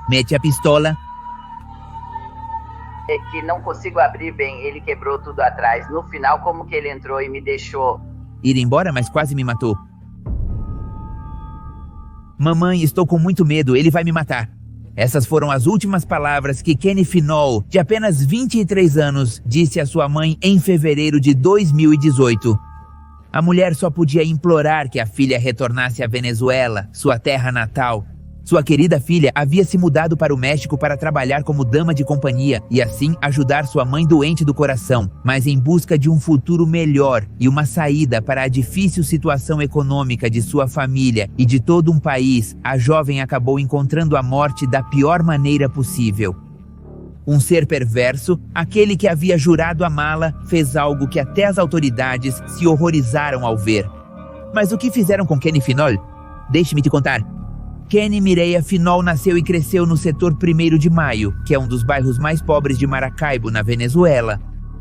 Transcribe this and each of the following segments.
Mete a pistola. É que não consigo abrir bem, ele quebrou tudo atrás. No final, como que ele entrou e me deixou Ir embora, mas quase me matou. Mamãe, estou com muito medo, ele vai me matar. Essas foram as últimas palavras que Kenny Finoll, de apenas 23 anos, disse à sua mãe em fevereiro de 2018. A mulher só podia implorar que a filha retornasse à Venezuela, sua terra natal. Sua querida filha havia se mudado para o México para trabalhar como dama de companhia e assim ajudar sua mãe doente do coração, mas em busca de um futuro melhor e uma saída para a difícil situação econômica de sua família e de todo um país, a jovem acabou encontrando a morte da pior maneira possível. Um ser perverso, aquele que havia jurado amá-la, fez algo que até as autoridades se horrorizaram ao ver. Mas o que fizeram com Kenny Finoll? Deixe-me te contar. Kenny Mireia Finoll nasceu e cresceu no setor 1º de Maio, que é um dos bairros mais pobres de Maracaibo, na Venezuela.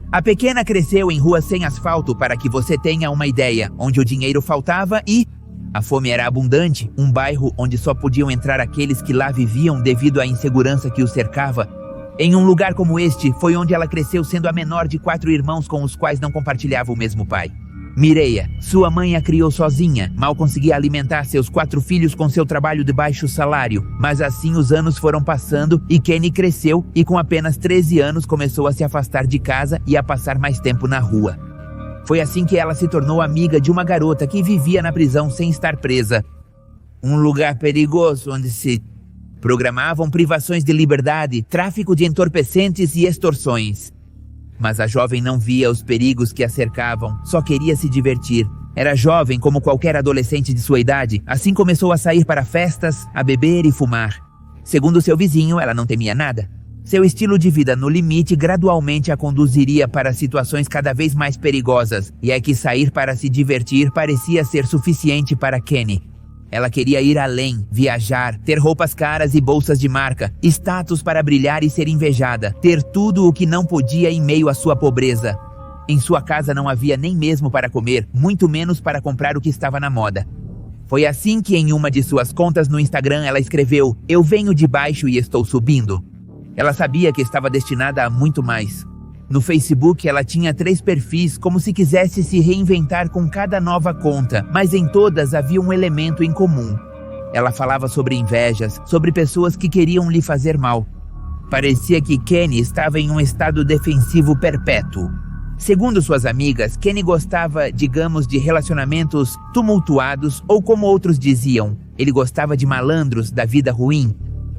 A pequena cresceu em ruas sem asfalto, para que você tenha uma ideia, onde o dinheiro faltava e a fome era abundante, um bairro onde só podiam entrar aqueles que lá viviam devido à insegurança que os cercava. Em um lugar como este, foi onde ela cresceu sendo a menor de 4 irmãos com os quais não compartilhava o mesmo pai. Mireia, sua mãe a criou sozinha, mal conseguia alimentar seus 4 filhos com seu trabalho de baixo salário, mas assim os anos foram passando e Kenny cresceu e com apenas 13 anos começou a se afastar de casa e a passar mais tempo na rua. Foi assim que ela se tornou amiga de uma garota que vivia na prisão sem estar presa. Um lugar perigoso onde se programavam privações de liberdade, tráfico de entorpecentes e extorsões. Mas a jovem não via os perigos que a cercavam, só queria se divertir. Era jovem como qualquer adolescente de sua idade, assim começou a sair para festas, a beber e fumar. Segundo seu vizinho, ela não temia nada. Seu estilo de vida no limite gradualmente a conduziria para situações cada vez mais perigosas, e é que sair para se divertir parecia ser suficiente para Kenny. Ela queria ir além, viajar, ter roupas caras e bolsas de marca, status para brilhar e ser invejada, ter tudo o que não podia em meio à sua pobreza. Em sua casa não havia nem mesmo para comer, muito menos para comprar o que estava na moda. Foi assim que em uma de suas contas no Instagram ela escreveu: "Eu venho de baixo e estou subindo". Ela sabia que estava destinada a muito mais. No Facebook, ela tinha 3 perfis, como se quisesse se reinventar com cada nova conta, mas em todas havia um elemento em comum. Ela falava sobre invejas, sobre pessoas que queriam lhe fazer mal. Parecia que Kenny estava em um estado defensivo perpétuo. Segundo suas amigas, Kenny gostava, digamos, de relacionamentos tumultuados, ou como outros diziam, ele gostava de malandros da vida ruim.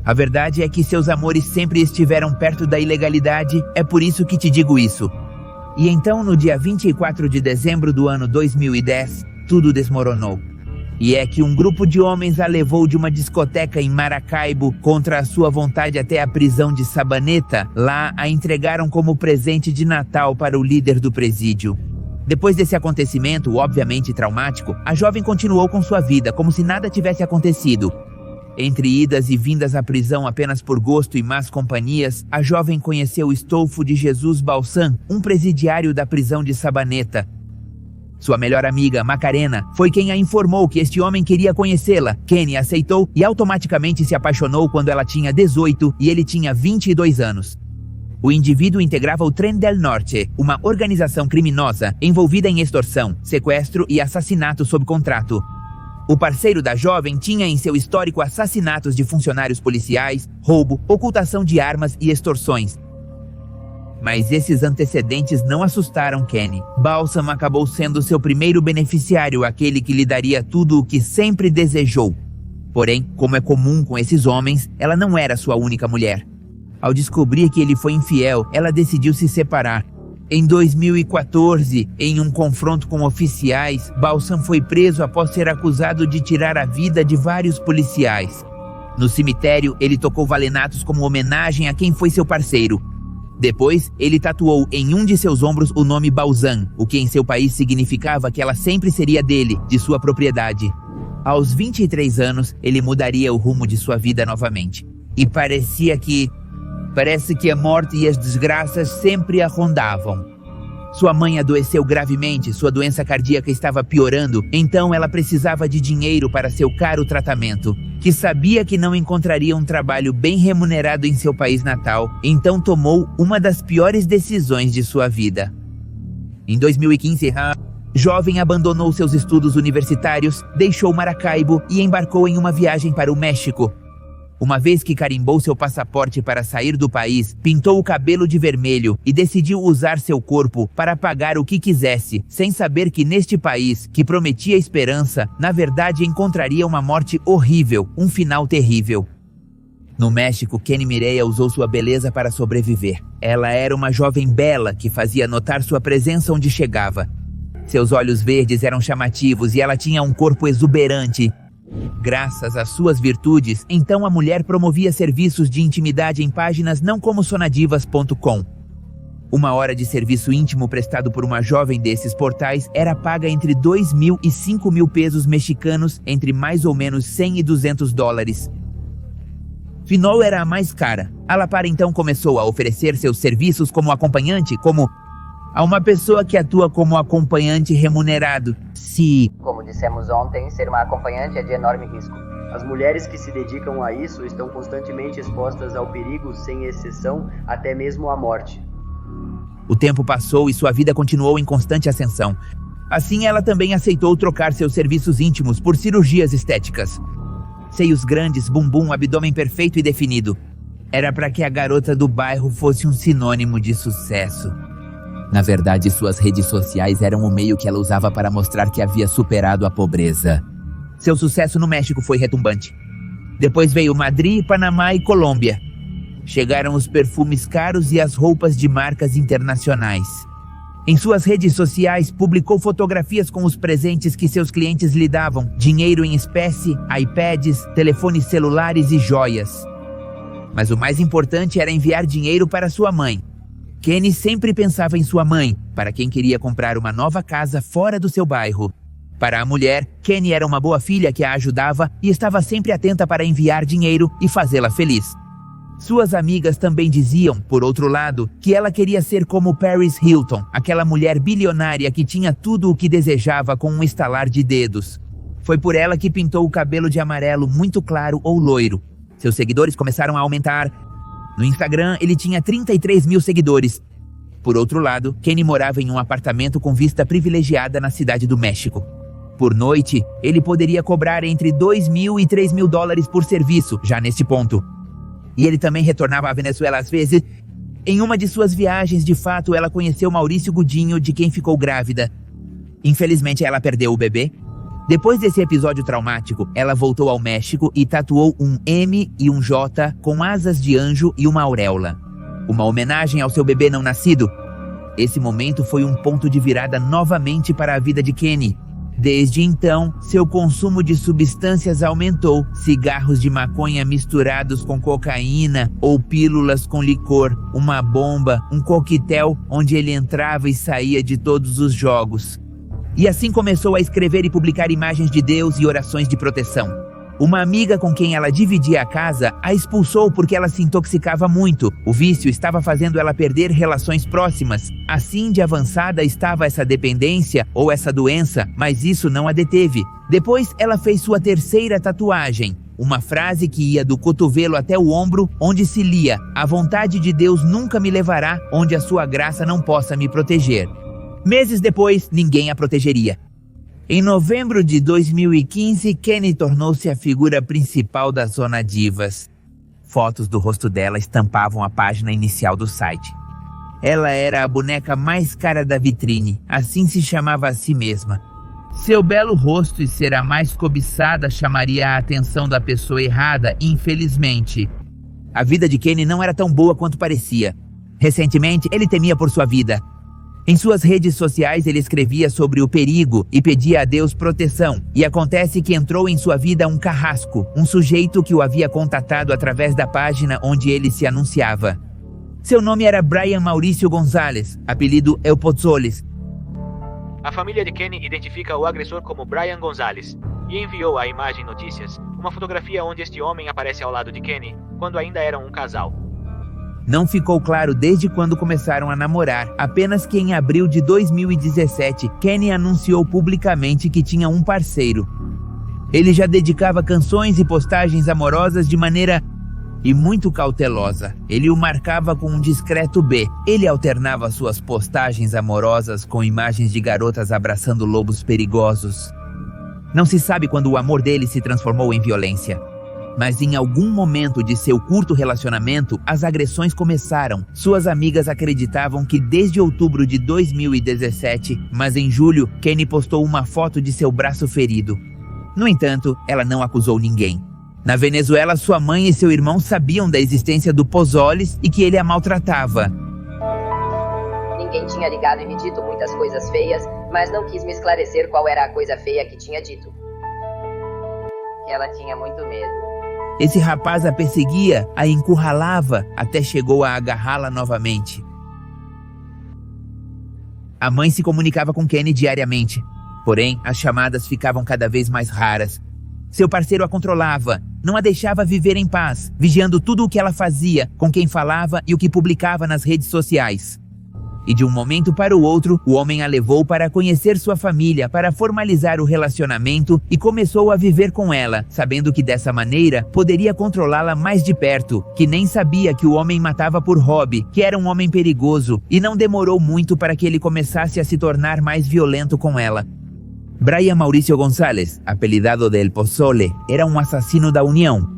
A verdade é que seus amores sempre estiveram perto da ilegalidade, é por isso que te digo isso. E então, no dia 24 de dezembro do ano 2010, tudo desmoronou. E é que um grupo de homens a levou de uma discoteca em Maracaibo contra a sua vontade até a prisão de Sabaneta. Lá, a entregaram como presente de Natal para o líder do presídio. Depois desse acontecimento, obviamente traumático, a jovem continuou com sua vida, como se nada tivesse acontecido. Entre idas e vindas à prisão apenas por gosto e más companhias, a jovem conheceu Estolfo de Jesus Balsan, um presidiário da prisão de Sabaneta. Sua melhor amiga, Macarena, foi quem a informou que este homem queria conhecê-la. Kenny aceitou e automaticamente se apaixonou quando ela tinha 18 e ele tinha 22 anos. O indivíduo integrava o Tren del Norte, uma organização criminosa envolvida em extorsão, sequestro e assassinato sob contrato. O parceiro da jovem tinha em seu histórico assassinatos de funcionários policiais, roubo, ocultação de armas e extorsões. Mas esses antecedentes não assustaram Kenny. Balsam acabou sendo seu primeiro beneficiário, aquele que lhe daria tudo o que sempre desejou. Porém, como é comum com esses homens, ela não era sua única mulher. Ao descobrir que ele foi infiel, ela decidiu se separar. Em 2014, em um confronto com oficiais, Balsam foi preso após ser acusado de tirar a vida de vários policiais. No cemitério, ele tocou valenatos como homenagem a quem foi seu parceiro. Depois, ele tatuou em um de seus ombros o nome Balsan, o que em seu país significava que ela sempre seria dele, de sua propriedade. Aos 23 anos, ele mudaria o rumo de sua vida novamente. E parece que a morte e as desgraças sempre a rondavam. Sua mãe adoeceu gravemente, sua doença cardíaca estava piorando, então ela precisava de dinheiro para seu caro tratamento. Que sabia que não encontraria um trabalho bem remunerado em seu país natal, então tomou uma das piores decisões de sua vida. Em 2015, a jovem abandonou seus estudos universitários, deixou Maracaibo e embarcou em uma viagem para o México. Uma vez que carimbou seu passaporte para sair do país, pintou o cabelo de vermelho e decidiu usar seu corpo para pagar o que quisesse, sem saber que neste país, que prometia esperança, na verdade encontraria uma morte horrível, um final terrível. No México, Kenny Mireia usou sua beleza para sobreviver. Ela era uma jovem bela que fazia notar sua presença onde chegava. Seus olhos verdes eram chamativos e ela tinha um corpo exuberante. Graças às suas virtudes, então a mulher promovia serviços de intimidade em páginas não como sonadivas.com. Uma hora de serviço íntimo prestado por uma jovem desses portais era paga entre 2.000 e 5.000 pesos mexicanos, entre mais ou menos 100 e 200 dólares. Finol era a mais cara. A La Parra então começou a oferecer seus serviços como acompanhante, a uma pessoa que atua como acompanhante remunerado. Se, como dissemos ontem, ser uma acompanhante é de enorme risco. As mulheres que se dedicam a isso estão constantemente expostas ao perigo, sem exceção, até mesmo à morte. O tempo passou e sua vida continuou em constante ascensão. Assim, ela também aceitou trocar seus serviços íntimos por cirurgias estéticas. Seios grandes, bumbum, abdômen perfeito e definido. Era para que a garota do bairro fosse um sinônimo de sucesso. Na verdade, suas redes sociais eram o meio que ela usava para mostrar que havia superado a pobreza. Seu sucesso no México foi retumbante. Depois veio Madrid, Panamá e Colômbia. Chegaram os perfumes caros e as roupas de marcas internacionais. Em suas redes sociais, publicou fotografias com os presentes que seus clientes lhe davam: dinheiro em espécie, iPads, telefones celulares e joias. Mas o mais importante era enviar dinheiro para sua mãe. Kenny sempre pensava em sua mãe, para quem queria comprar uma nova casa fora do seu bairro. Para a mulher, Kenny era uma boa filha que a ajudava e estava sempre atenta para enviar dinheiro e fazê-la feliz. Suas amigas também diziam, por outro lado, que ela queria ser como Paris Hilton, aquela mulher bilionária que tinha tudo o que desejava com um estalar de dedos. Foi por ela que pintou o cabelo de amarelo muito claro ou loiro. Seus seguidores começaram a aumentar. No Instagram, ele tinha 33.000 seguidores. Por outro lado, Kenny morava em um apartamento com vista privilegiada na cidade do México. Por noite, ele poderia cobrar entre 2.000 e 3.000 dólares por serviço, já neste ponto. E ele também retornava à Venezuela às vezes. Em uma de suas viagens, de fato, ela conheceu Maurício Gudinho, de quem ficou grávida. Infelizmente, ela perdeu o bebê. Depois desse episódio traumático, ela voltou ao México e tatuou um M e um J com asas de anjo e uma auréola. Uma homenagem ao seu bebê não nascido. Esse momento foi um ponto de virada novamente para a vida de Kenny. Desde então, seu consumo de substâncias aumentou. Cigarros de maconha misturados com cocaína ou pílulas com licor, uma bomba, um coquetel onde ele entrava e saía de todos os jogos. E assim começou a escrever e publicar imagens de Deus e orações de proteção. Uma amiga com quem ela dividia a casa a expulsou porque ela se intoxicava muito. O vício estava fazendo ela perder relações próximas. Assim de avançada estava essa dependência ou essa doença, mas isso não a deteve. Depois ela fez sua terceira tatuagem. Uma frase que ia do cotovelo até o ombro, onde se lia: "A vontade de Deus nunca me levará onde a sua graça não possa me proteger." Meses depois, ninguém a protegeria. Em novembro de 2015, Kenny tornou-se a figura principal da Zona Divas. Fotos do rosto dela estampavam a página inicial do site. Ela era a boneca mais cara da vitrine, assim se chamava a si mesma. Seu belo rosto e ser a mais cobiçada chamaria a atenção da pessoa errada, infelizmente. A vida de Kenny não era tão boa quanto parecia. Recentemente, ele temia por sua vida. Em suas redes sociais, ele escrevia sobre o perigo e pedia a Deus proteção. E acontece que entrou em sua vida um carrasco, um sujeito que o havia contatado através da página onde ele se anunciava. Seu nome era Brian Maurício Gonzalez, apelido El Pozzoles. A família de Kenny identifica o agressor como Brian Gonzalez e enviou à Imagem Notícias uma fotografia onde este homem aparece ao lado de Kenny quando ainda eram um casal. Não ficou claro desde quando começaram a namorar, apenas que em abril de 2017, Kenny anunciou publicamente que tinha um parceiro. Ele já dedicava canções e postagens amorosas de maneira muito cautelosa. Ele o marcava com um discreto B. Ele alternava suas postagens amorosas com imagens de garotas abraçando lobos perigosos. Não se sabe quando o amor dele se transformou em violência. Mas em algum momento de seu curto relacionamento, as agressões começaram. Suas amigas acreditavam que desde outubro de 2017, mas em julho, Kenny postou uma foto de seu braço ferido. No entanto, ela não acusou ninguém. Na Venezuela, sua mãe e seu irmão sabiam da existência do Pozoles e que ele a maltratava. Ninguém tinha ligado e me dito muitas coisas feias, mas não quis me esclarecer qual era a coisa feia que tinha dito. Ela tinha muito medo. Esse rapaz a perseguia, a encurralava, até chegou a agarrá-la novamente. A mãe se comunicava com Kenny diariamente, porém as chamadas ficavam cada vez mais raras. Seu parceiro a controlava, não a deixava viver em paz, vigiando tudo o que ela fazia, com quem falava e o que publicava nas redes sociais. E de um momento para o outro, o homem a levou para conhecer sua família, para formalizar o relacionamento e começou a viver com ela, sabendo que dessa maneira poderia controlá-la mais de perto, que nem sabia que o homem matava por hobby, que era um homem perigoso, e não demorou muito para que ele começasse a se tornar mais violento com ela. Brian Mauricio González, apelidado de El Pozole, era um assassino da União.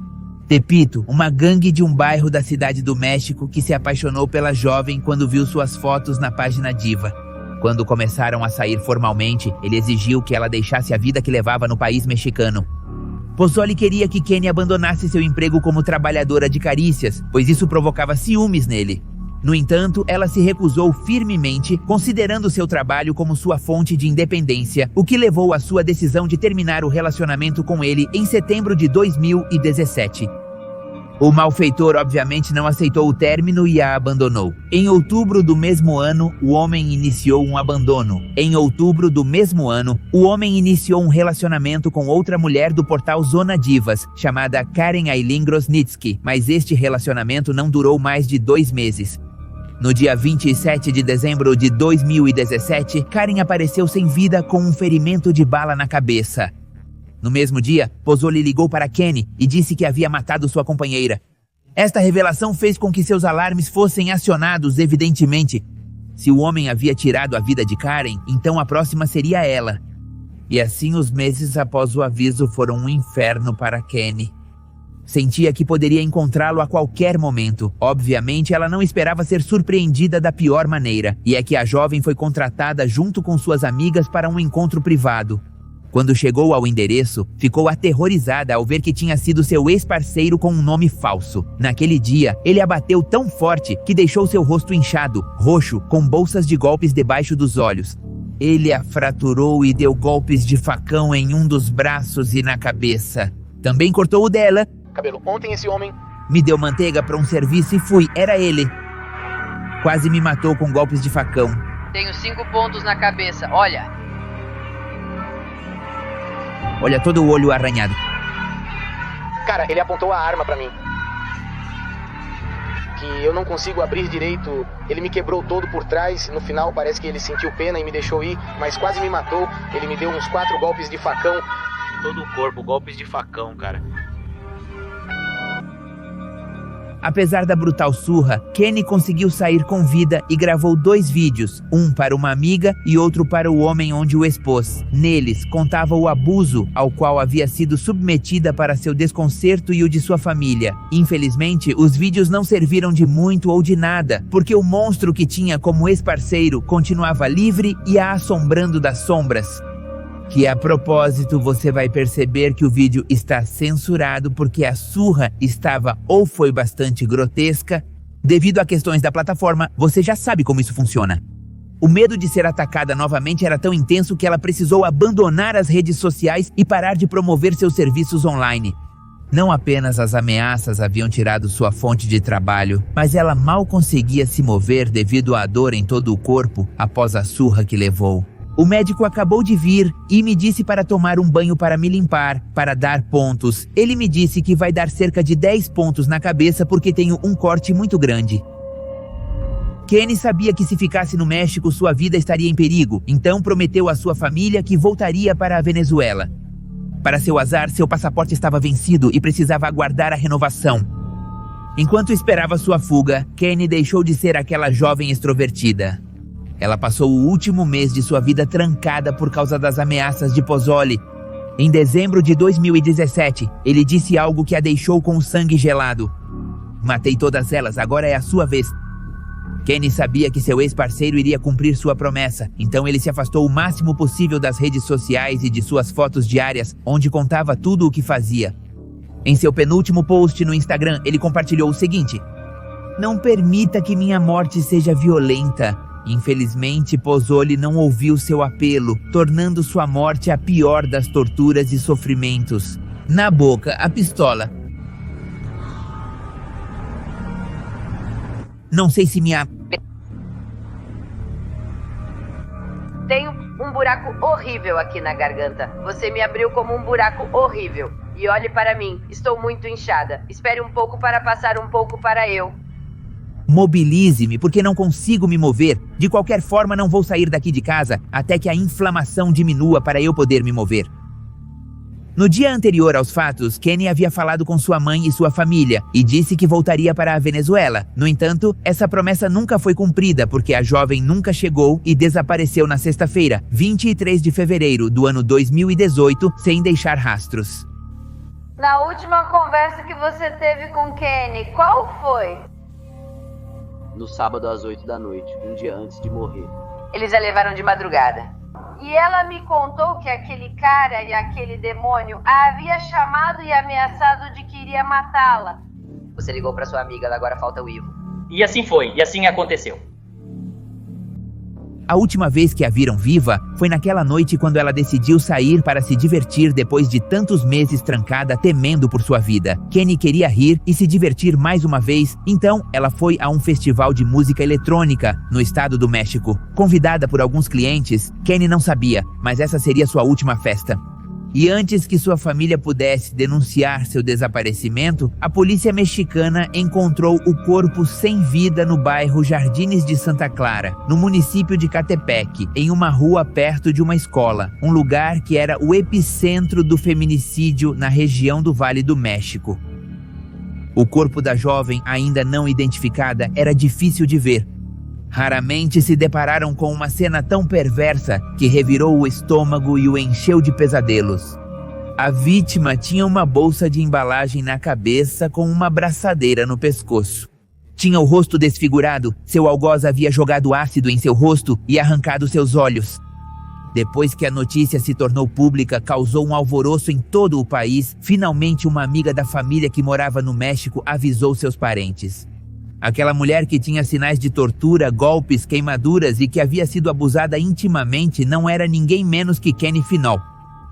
Tepito, uma gangue de um bairro da cidade do México que se apaixonou pela jovem quando viu suas fotos na página Diva. Quando começaram a sair formalmente, ele exigiu que ela deixasse a vida que levava no país mexicano. Pozole queria que Kenny abandonasse seu emprego como trabalhadora de carícias, pois isso provocava ciúmes nele. No entanto, ela se recusou firmemente, considerando seu trabalho como sua fonte de independência, o que levou à sua decisão de terminar o relacionamento com ele em setembro de 2017. O malfeitor obviamente não aceitou o término e a abandonou. Em outubro do mesmo ano, o homem iniciou um abandono. Em outubro do mesmo ano, o homem iniciou um relacionamento com outra mulher do portal Zona Divas, chamada Karen Aileen Grosnitsky, mas este relacionamento não durou mais de 2 meses. No dia 27 de dezembro de 2017, Karen apareceu sem vida com um ferimento de bala na cabeça. No mesmo dia, Pozole ligou para Kenny e disse que havia matado sua companheira. Esta revelação fez com que seus alarmes fossem acionados, evidentemente. Se o homem havia tirado a vida de Karen, então a próxima seria ela. E assim os meses após o aviso foram um inferno para Kenny. Sentia que poderia encontrá-lo a qualquer momento. Obviamente, ela não esperava ser surpreendida da pior maneira. E é que a jovem foi contratada junto com suas amigas para um encontro privado. Quando chegou ao endereço, ficou aterrorizada ao ver que tinha sido seu ex-parceiro com um nome falso. Naquele dia, ele a bateu tão forte que deixou seu rosto inchado, roxo, com bolsas de golpes debaixo dos olhos. Ele a fraturou e deu golpes de facão em um dos braços e na cabeça. Também cortou o dela. Cabelo, ontem esse homem... Me deu manteiga para um serviço e fui, era ele. Quase me matou com golpes de facão. Tenho 5 pontos na cabeça, olha. Olha todo o olho arranhado. Cara, ele apontou a arma pra mim. Que eu não consigo abrir direito. Ele me quebrou todo por trás. No final parece que ele sentiu pena e me deixou ir, mas quase me matou. Ele me deu uns 4 golpes de facão. Todo o corpo, golpes de facão, cara. Apesar da brutal surra, Kenny conseguiu sair com vida e gravou 2 vídeos, um para uma amiga e outro para o homem onde o expôs. Neles, contava o abuso ao qual havia sido submetida para seu desconcerto e o de sua família. Infelizmente, os vídeos não serviram de muito ou de nada, porque o monstro que tinha como ex-parceiro continuava livre e a assombrando das sombras. Que a propósito você vai perceber que o vídeo está censurado porque a surra estava ou foi bastante grotesca. Devido a questões da plataforma, você já sabe como isso funciona. O medo de ser atacada novamente era tão intenso que ela precisou abandonar as redes sociais e parar de promover seus serviços online. Não apenas as ameaças haviam tirado sua fonte de trabalho, mas ela mal conseguia se mover devido à dor em todo o corpo após a surra que levou. O médico acabou de vir e me disse para tomar um banho para me limpar, para dar pontos. Ele me disse que vai dar cerca de 10 pontos na cabeça porque tenho um corte muito grande. Kenny sabia que se ficasse no México sua vida estaria em perigo, então prometeu à sua família que voltaria para a Venezuela. Para seu azar, seu passaporte estava vencido e precisava aguardar a renovação. Enquanto esperava sua fuga, Kenny deixou de ser aquela jovem extrovertida. Ela passou o último mês de sua vida trancada por causa das ameaças de Pozzoli. Em dezembro de 2017, ele disse algo que a deixou com o sangue gelado. Matei todas elas, agora é a sua vez. Kenny sabia que seu ex-parceiro iria cumprir sua promessa, então ele se afastou o máximo possível das redes sociais e de suas fotos diárias, onde contava tudo o que fazia. Em seu penúltimo post no Instagram, ele compartilhou o seguinte: "Não permita que minha morte seja violenta." Infelizmente, Pozzoli não ouviu seu apelo, tornando sua morte a pior das torturas e sofrimentos. Na boca, a pistola. Não sei se minha... Tenho um buraco horrível aqui na garganta. Você me abriu como um buraco horrível. E olhe para mim, estou muito inchada. Espere um pouco para passar um pouco para eu. Mobilize-me, porque não consigo me mover. De qualquer forma, não vou sair daqui de casa até que a inflamação diminua para eu poder me mover. No dia anterior aos fatos, Kenny havia falado com sua mãe e sua família e disse que voltaria para a Venezuela. No entanto, essa promessa nunca foi cumprida porque a jovem nunca chegou e desapareceu na sexta-feira, 23 de fevereiro do ano 2018, sem deixar rastros. Na última conversa que você teve com Kenny, qual foi? No sábado às 8 da noite, um dia antes de morrer. Eles a levaram de madrugada. E ela me contou que aquele cara e aquele demônio a havia chamado e ameaçado de que iria matá-la. Você ligou para sua amiga, agora falta o Ivo. E assim foi, e assim aconteceu. A última vez que a viram viva foi naquela noite quando ela decidiu sair para se divertir depois de tantos meses trancada temendo por sua vida. Kenny queria rir e se divertir mais uma vez, então ela foi a um festival de música eletrônica no estado do México. Convidada por alguns clientes, Kenny não sabia, mas essa seria sua última festa. E antes que sua família pudesse denunciar seu desaparecimento, a polícia mexicana encontrou o corpo sem vida no bairro Jardines de Santa Clara, no município de Catepec, em uma rua perto de uma escola, um lugar que era o epicentro do feminicídio na região do Vale do México. O corpo da jovem, ainda não identificada, era difícil de ver. Raramente se depararam com uma cena tão perversa que revirou o estômago e o encheu de pesadelos. A vítima tinha uma bolsa de embalagem na cabeça com uma braçadeira no pescoço. Tinha o rosto desfigurado, seu algoz havia jogado ácido em seu rosto e arrancado seus olhos. Depois que a notícia se tornou pública, causou um alvoroço em todo o país. Finalmente, uma amiga da família que morava no México avisou seus parentes. Aquela mulher que tinha sinais de tortura, golpes, queimaduras e que havia sido abusada intimamente não era ninguém menos que Kenny Finol.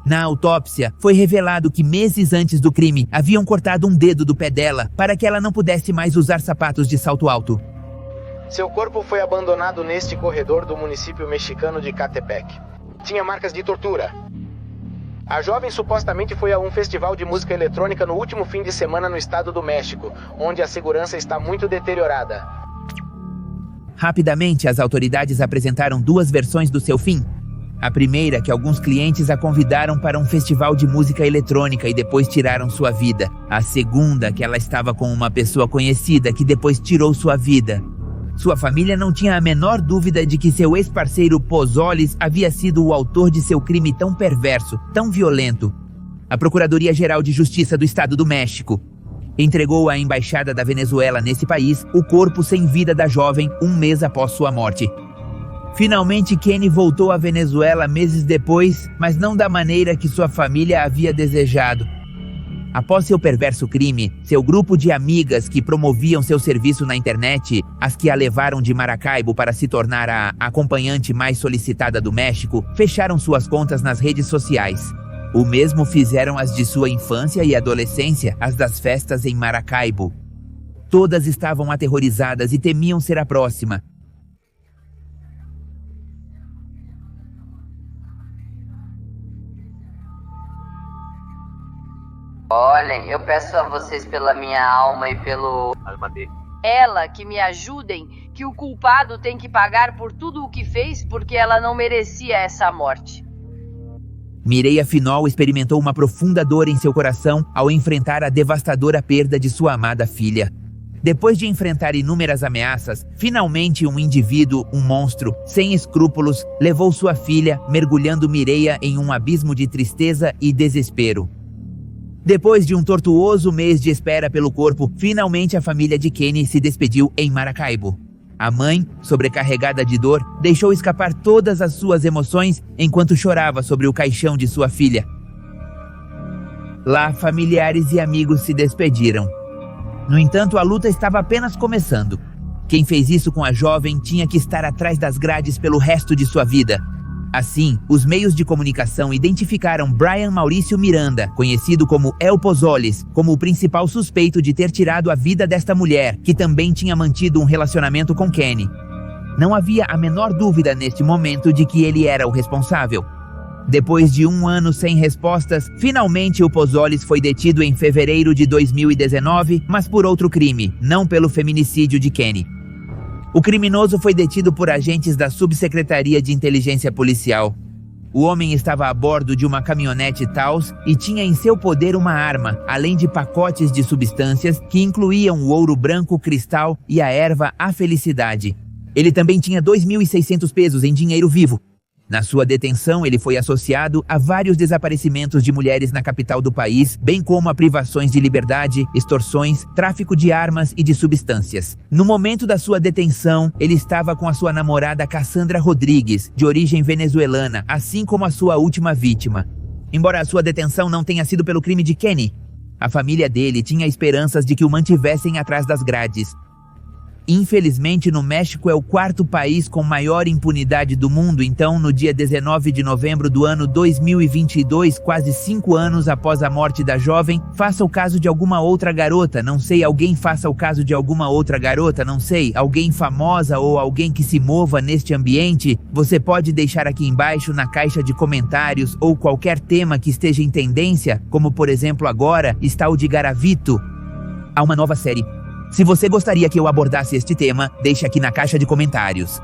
Na autópsia, foi revelado que meses antes do crime, haviam cortado um dedo do pé dela para que ela não pudesse mais usar sapatos de salto alto. Seu corpo foi abandonado neste corredor do município mexicano de Catepec. Tinha marcas de tortura. A jovem supostamente foi a um festival de música eletrônica no último fim de semana no estado do México, onde a segurança está muito deteriorada. Rapidamente, as autoridades apresentaram duas versões do seu fim. A primeira, que alguns clientes a convidaram para um festival de música eletrônica e depois tiraram sua vida. A segunda, que ela estava com uma pessoa conhecida que depois tirou sua vida. Sua família não tinha a menor dúvida de que seu ex-parceiro Pozzoli havia sido o autor de seu crime tão perverso, tão violento. A Procuradoria-Geral de Justiça do Estado do México entregou à Embaixada da Venezuela nesse país o corpo sem vida da jovem um mês após sua morte. Finalmente, Kenny voltou à Venezuela meses depois, mas não da maneira que sua família havia desejado. Após seu perverso crime, seu grupo de amigas que promoviam seu serviço na internet, as que a levaram de Maracaibo para se tornar a acompanhante mais solicitada do México, fecharam suas contas nas redes sociais. O mesmo fizeram as de sua infância e adolescência, as das festas em Maracaibo. Todas estavam aterrorizadas e temiam ser a próxima. Olhem, eu peço a vocês pela minha alma e pelo... Alma dele. ela que me ajudem, que o culpado tem que pagar por tudo o que fez porque ela não merecia essa morte. Mireia Finol experimentou uma profunda dor em seu coração ao enfrentar a devastadora perda de sua amada filha. Depois de enfrentar inúmeras ameaças, finalmente um indivíduo, um monstro, sem escrúpulos, levou sua filha, mergulhando Mireia em um abismo de tristeza e desespero. Depois de um tortuoso mês de espera pelo corpo, finalmente a família de Kenny se despediu em Maracaibo. A mãe, sobrecarregada de dor, deixou escapar todas as suas emoções enquanto chorava sobre o caixão de sua filha. Lá, familiares e amigos se despediram. No entanto, a luta estava apenas começando. Quem fez isso com a jovem tinha que estar atrás das grades pelo resto de sua vida. Assim, os meios de comunicação identificaram Brian Maurício Miranda, conhecido como El Pozoles, como o principal suspeito de ter tirado a vida desta mulher, que também tinha mantido um relacionamento com Kenny. Não havia a menor dúvida neste momento de que ele era o responsável. Depois de 1 ano sem respostas, finalmente o Pozoles foi detido em fevereiro de 2019, mas por outro crime, não pelo feminicídio de Kenny. O criminoso foi detido por agentes da Subsecretaria de Inteligência Policial. O homem estava a bordo de uma caminhonete Taos e tinha em seu poder uma arma, além de pacotes de substâncias que incluíam o ouro branco cristal e a erva A Felicidade. Ele também tinha 2.600 pesos em dinheiro vivo. Na sua detenção, ele foi associado a vários desaparecimentos de mulheres na capital do país, bem como a privações de liberdade, extorsões, tráfico de armas e de substâncias. No momento da sua detenção, ele estava com a sua namorada Cassandra Rodrigues, de origem venezuelana, assim como a sua última vítima. Embora a sua detenção não tenha sido pelo crime de Kenny, a família dele tinha esperanças de que o mantivessem atrás das grades. Infelizmente, no México é o 4º país com maior impunidade do mundo, então no dia 19 de novembro do ano 2022, quase 5 anos após a morte da jovem, faça o caso de alguma outra garota, não sei, alguém faça o caso de alguma outra garota, não sei, alguém famosa ou alguém que se mova neste ambiente, você pode deixar aqui embaixo na caixa de comentários ou qualquer tema que esteja em tendência, como por exemplo agora está o de Garavito. Há uma nova série. Se você gostaria que eu abordasse este tema, deixe aqui na caixa de comentários.